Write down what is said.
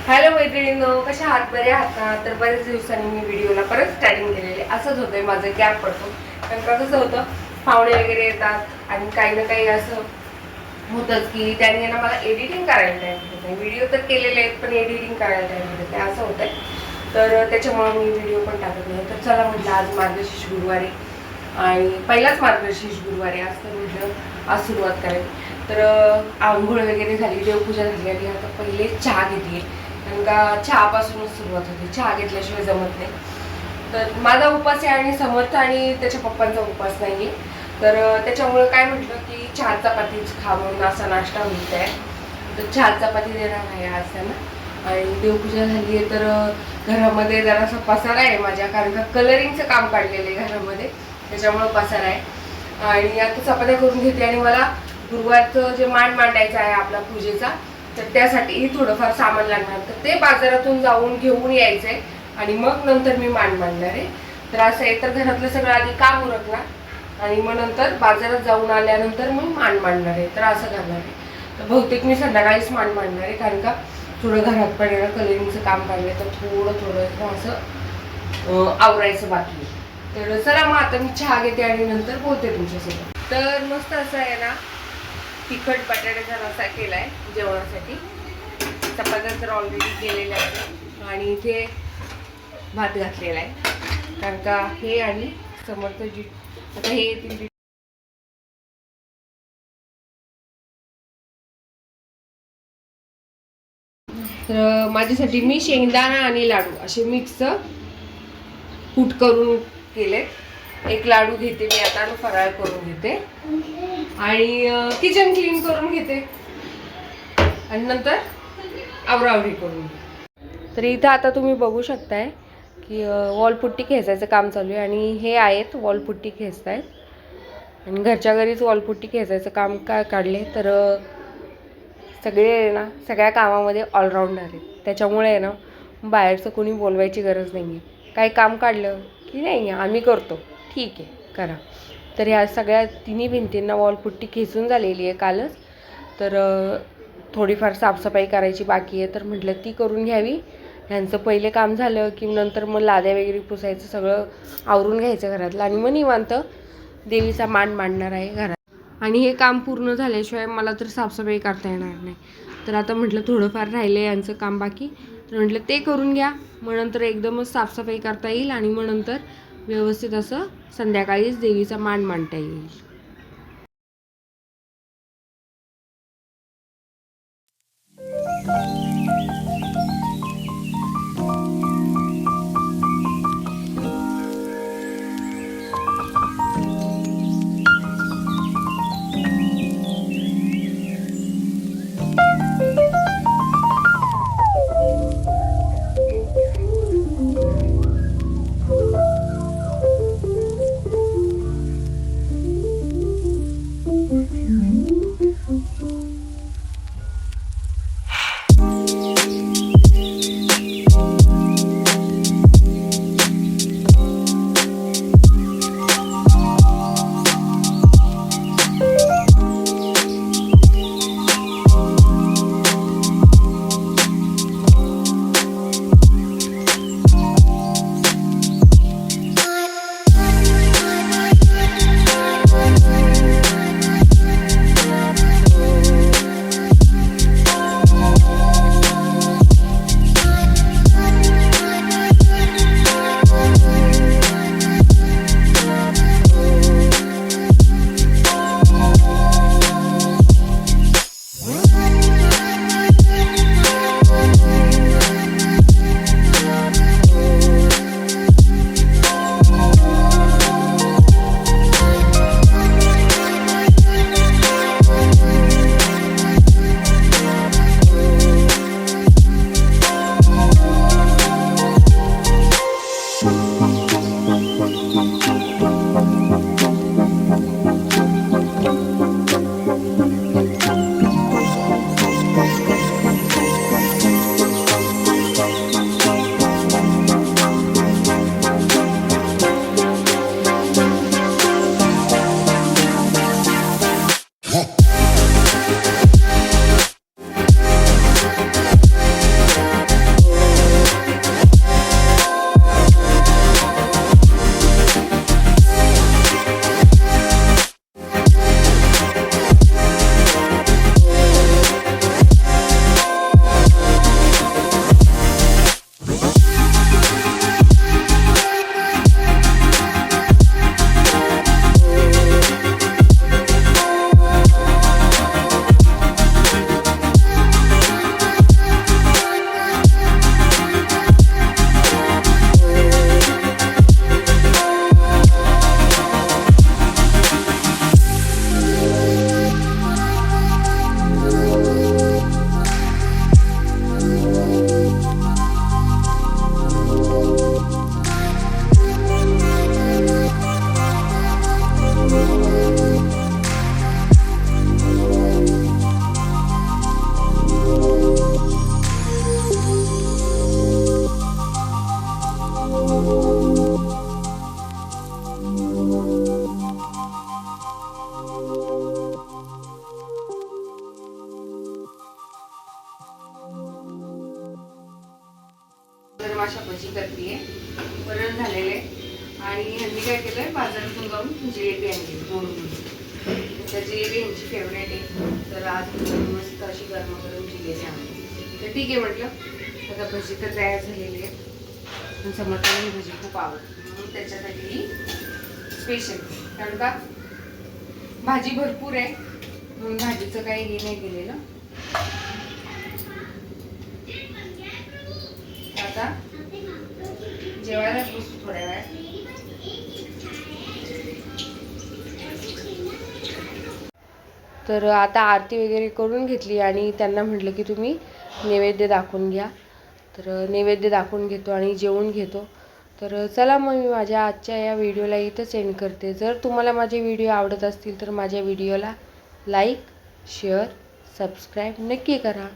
Hello मैत्रिणींनो, कशा आहात? बरे आहात का? तर बरेच दिवसांनी मी व्हिडिओला परत स्टार्टिंग केलेली. असंच होतंय, माझं गॅप पडतो. कारण का कसं होतं, पाहुणे वगैरे येतात आणि काही ना काही असं होतंच की त्यांनी ना मला एडिटिंग करायला टाईम भेटत नाही. व्हिडिओ तर केलेले आहेत पण एडिटिंग करायला टाईम भेटत नाही, असं होतंय. तर त्याच्यामुळे मी व्हिडिओ पण टाकत नाही. तर चला म्हटलं, आज मार्गशीर्ष गुरुवारी आणि पहिलाच मार्गशीर्ष गुरुवारी असतं, म्हटलं आज सुरुवात करायची. तर आंघोळ वगैरे झाली, देवपूजा झाली आणि आता पहिले चहा घेतली. कारण का चहापासूनच सुरुवात होते, चहा घेतल्याशिवाय जमत नाही. तर माझा उपास आहे आणि समर्थ आणि त्याच्या पप्पांचा उपास नाही आहे. तर त्याच्यामुळं काय म्हटलं की चहा चपातीच खा म्हणून असा नाश्ता होत आहे. तर चहा चपाती देणार आहे आज त्यांना. आणि देवपूजा झाली आहे तर घरामध्ये जरासा पसारा आहे माझ्या, कारण का कलरिंगचं काम काढलेलं आहे घरामध्ये, त्याच्यामुळं पसारा आहे. आणि आता चपात्या करून घेते आणि मला गुरुवारचं जे मांड मांडायचं आहे आपला पूजेचा, तर त्यासाठीही थोडंफार सामान लागणार. तर ते बाजारातून जाऊन घेऊन यायचं आहे आणि मग नंतर मी मांड मांडणार आहे. तर असं आहे, तर घरातलं सगळं आधी काम उरकणार आणि मग नंतर बाजारात जाऊन आल्यानंतर मी मांड मांडणार आहे. तर असं करणार आहे. तर बहुतेक मी संध्याकाळीच मांड मांडणार आहे, कारण का थोडं घरात पण येणं कलरिंगचं काम काढलं तर थोडं असं आवरायचं बाकी आहे. तर चला मग आता मी चहा घेते आणि नंतर बोलते तुमच्यासोबत. तर मस्त असं आहे ना, तिखट बटाट्याचा रस्सा केलाय जेवणासाठी. चपात्या तर ऑलरेडी केलेल्या आहेत आणि इथे भात घातलेला आहे, कारण का हे आणि समर्थ जी आता हे येतील. तर माझ्यासाठी मी शेंगदाणा आणि लाडू असे मिक्स कूट करून केले. एक लाडू घेते मी आता आणि फराळ करून घेते आणि किचन क्लीन करून घेते आणि नंतर आवरावरी करून घेते. तर इथं आता तुम्ही बघू शकताय की वॉलपुट्टी खेचायचं काम चालू आहे आणि हे आहेत वॉलपुट्टी खेचत आहेत आणि घरच्या घरीच वॉलपुट्टी खेचायचं काम काय काढले. तर सगळे आहे ना, सगळ्या कामामध्ये ऑलराऊंडर आहेत, त्याच्यामुळे आहे ना बाहेरचं कोणी बोलवायची गरज नाही आहे. काही काम काढलं की नाही आम्ही करतो, ठीक आहे करा. तर ह्या सगळ्या तिन्ही भिंतींना वॉलपुट्टी खेचून झालेली आहे कालच. तर थोडीफार साफसफाई करायची बाकी आहे, तर म्हटलं ती करून घ्यावी. ह्यांचं पहिले काम झालं की नंतर मग लाद्या वगैरे पुसायचं, सगळं आवरून घ्यायचं घरातलं आणि मग निवांत देवीचा मांड मांडणार आहे घरात. आणि हे काम पूर्ण झाल्याशिवाय मला तर साफसफाई करता येणार नाही. तर आता म्हटलं थोडंफार राहिलं आहे यांचं काम बाकी, तर म्हटलं ते करून घ्या, मग नंतर एकदमच साफसफाई करता येईल आणि मग नंतर व्यवस्थित असं संध्याकाळीच देवीचा मांड मांडता येईल. गरम अशा भजी करते आहे. वरण झालेलं आहे आणि ह्यांनी काय केलं आहे, बाजारातून जाऊन जिलेबी आणली गोडून. तर जिलेबी ह्यांची फेवरेट आहे. तर आज मस्त अशी गरमागरम जिलेबी आणली. तर ठीक आहे म्हटलं. आता भजी तर तयार झालेली आहे. पण समोरच्याला ही भजी खूप आवडते म्हणून त्याच्यासाठी स्पेशल. कारण का भाजी भरपूर आहे म्हणून भाजीचं काही हे नाही केलेलं. आता जेवायलाच बसू थोड्या वेळात. तर आता आरती वगैरे करून घेतली आणि त्यांना म्हटलं की तुम्ही नैवेद्य दाखवून घ्या. तर नैवेद्य दाखवून घेतो आणि जेवून घेतो. तर चला मग मी माझ्या आजच्या या व्हिडिओला इथंच एंड करते. जर तुम्हाला माझे व्हिडिओ आवडत असतील तर माझ्या व्हिडिओला लाईक, शेअर, सबस्क्राईब नक्की करा.